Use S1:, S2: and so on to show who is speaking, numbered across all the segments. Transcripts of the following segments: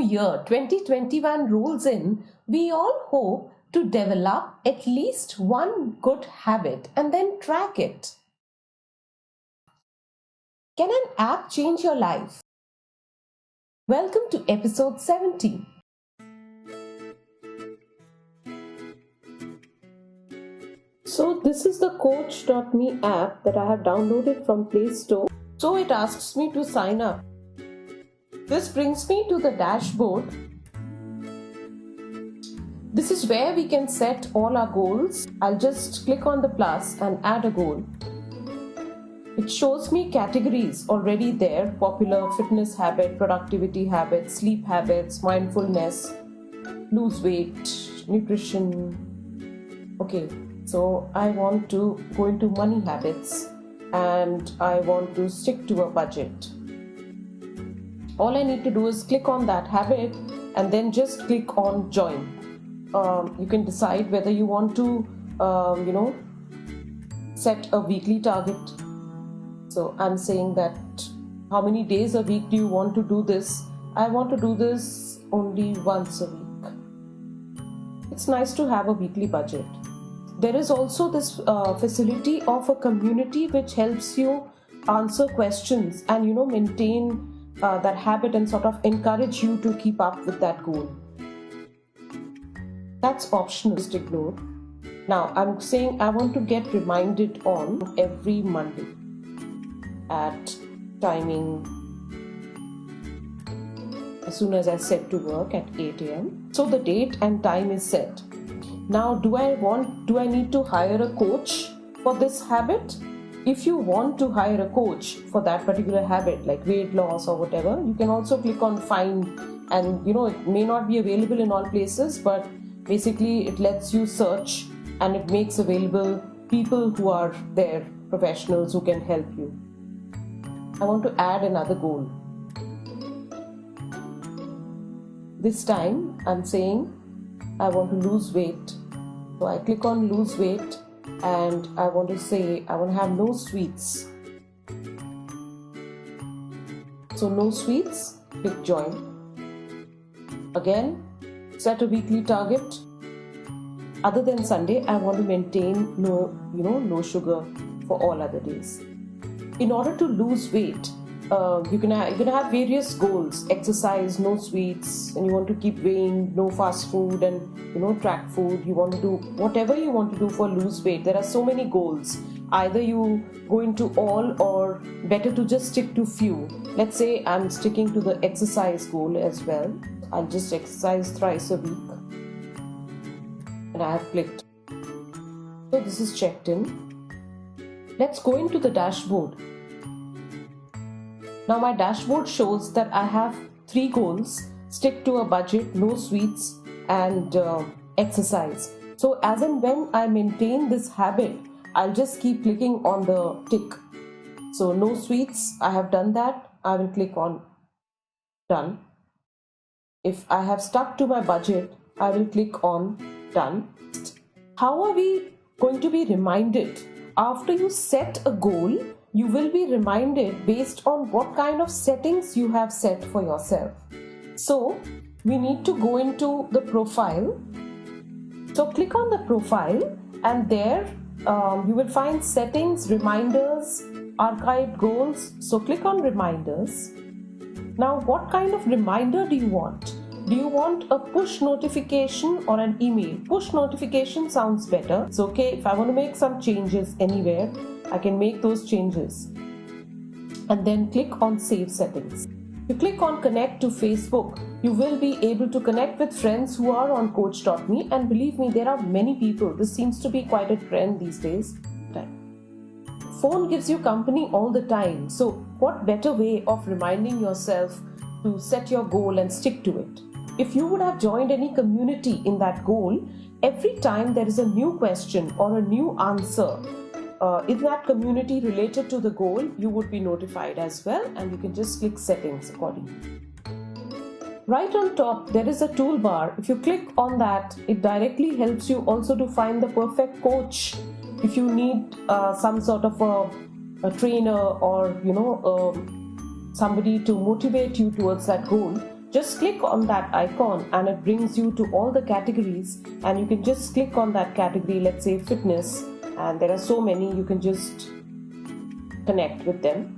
S1: year 2021 rolls in, we all hope to develop at least one good habit and then track it. Can an app change your life? Welcome to episode 70. So this is the Coach.me app that I have downloaded from Play Store. So it asks me to sign up. This brings me to the dashboard. This is where we can set all our goals. I'll just click on the plus and add a goal. It shows me categories already there: popular fitness habit, productivity habits, sleep habits, mindfulness, lose weight, nutrition. Okay, so I want to go into money habits and I want to stick to a budget. All I need to do is click on that habit and then just click on join. You can decide whether you want to, set a weekly target. So I'm saying that how many days a week do you want to do this? I want to do this only once a week. It's nice to have a weekly budget. There is also this facility of a community which helps you answer questions and maintain that habit and sort of encourage you to keep up with that goal. That's optional, just ignore. Now I'm saying I want to get reminded on every Monday at timing as soon as I set to work at 8 a.m. So the date and time is set. Now do I need to hire a coach for this habit? If you want to hire a coach for that particular habit, like weight loss or whatever, you can also click on find, and it may not be available in all places, but basically it lets you search and it makes available people who are there, professionals who can help you. I want to add another goal. This time I'm saying I want to lose weight. So I click on lose weight and I want to say I want to have no sweets. So no sweets, click join. Again, set a weekly target. Other than Sunday, I want to maintain no sugar for all other days. In order to lose weight, you're gonna have various goals: exercise, no sweets, and you want to keep weighing, no fast food, and track food. You want to do whatever you want to do for lose weight. There are so many goals. Either you go into all, or better to just stick to few. Let's say I'm sticking to the exercise goal as well. I'll just exercise thrice a week, and I have clicked. So this is checked in. Let's go into the dashboard. Now my dashboard shows that I have 3 goals: stick to a budget, no sweets, and exercise. So as and when I maintain this habit, I'll just keep clicking on the tick. So no sweets, I have done that. I will click on done. If I have stuck to my budget, I will click on done. How are we going to be reminded? After you set a goal, you will be reminded based on what kind of settings you have set for yourself. So we need to go into the profile. So click on the profile, and there you will find settings, reminders, archived goals. So click on reminders. Now what kind of reminder do you want? Do you want a push notification or an email? Push notification sounds better. It's okay if I want to make some changes anywhere, I can make those changes. And then click on save settings. If you click on connect to Facebook, you will be able to connect with friends who are on Coach.me, and believe me, there are many people. This seems to be quite a trend these days. Phone gives you company all the time. So what better way of reminding yourself to set your goal and stick to it? If you would have joined any community in that goal, every time there is a new question or a new answer in that community related to the goal, you would be notified as well, and you can just click settings accordingly. Right on top, there is a toolbar. If you click on that, it directly helps you also to find the perfect coach. If you need some sort of a trainer or somebody to motivate you towards that goal, just click on that icon and it brings you to all the categories, and you can just click on that category, let's say fitness, and there are so many, you can just connect with them.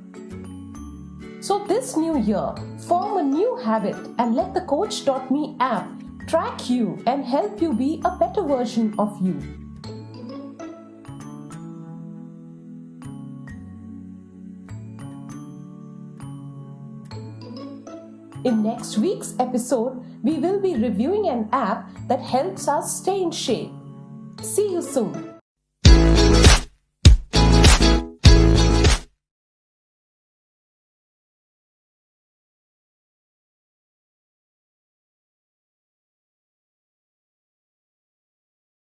S1: So this new year, form a new habit and let the Coach.me app track you and help you be a better version of you. In next week's episode, we will be reviewing an app that helps us stay in shape. See you soon.